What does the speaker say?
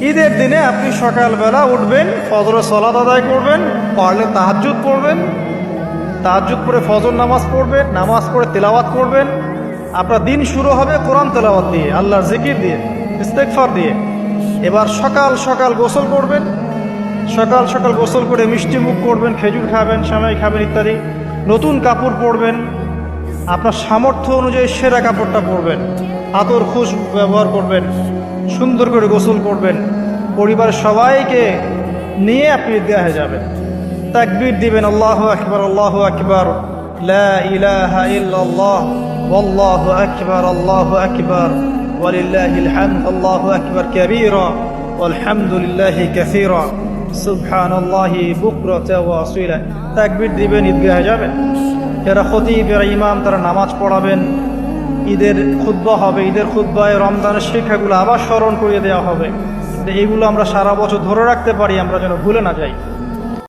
ঈদের দিনে আপনি সকালবেলা উঠবেন, ফজরের সালাত আদায় করবেন, পারলে তাহাজ্জুদ পড়বেন, তাহাজ্জুদ পড়ে ফজর নামাজ পড়বেন, নামাজ পড়ে তেলাওয়াত করবেন। আপনার দিন শুরু হবে কোরআন তেলাওয়াত দিয়ে, আল্লাহর জিকির দিয়ে, ইস্তেগফার দিয়ে। এবার সকাল সকাল গোসল করবেন, সকাল সকাল গোসল করে মিষ্টি মুখ করবেন, খেজুর খাবেন, সেমাই খাবেন ইত্যাদি। নতুন কাপড় পরবেন, আপনার সামর্থ্য অনুযায়ী সেরা কাপড়টা পরবেন, আতর খুশবু ব্যবহার করবেন, সুন্দর করে গোসল করবেন, পরিবারের সবাইকে নিয়ে আপনি ঈদগাহে যাবেন, তাকবীর দিবেন, আল্লাহু আকবার, আল্লাহু আকবার, লা ইলাহা ইল্লাল্লাহ, ওয়াল্লাহু আকবার, আল্লাহু আকবার, ওয়ালিল্লাহিল হামদ, আল্লাহু আকবার কাবীরা, ওয়ালহামদুলিল্লাহি কাসীরা, সুবহানাল্লাহি বুকরাতাও ওয়া আসীলা। তাকবীর দিবেন, ঈদগাহে যাবেন। যারা খতিব, যারা ইমাম, তারা নামাজ পড়াবেন, ঈদের খুতবা হবে, ঈদের খুতবায় রমজানের শিক্ষাগুলো আবার স্মরণ করিয়ে দেওয়া হবে। এইগুলো আমরা সারা বছর ধরে রাখতে পারি, আমরা যেন ভুলে না যাই।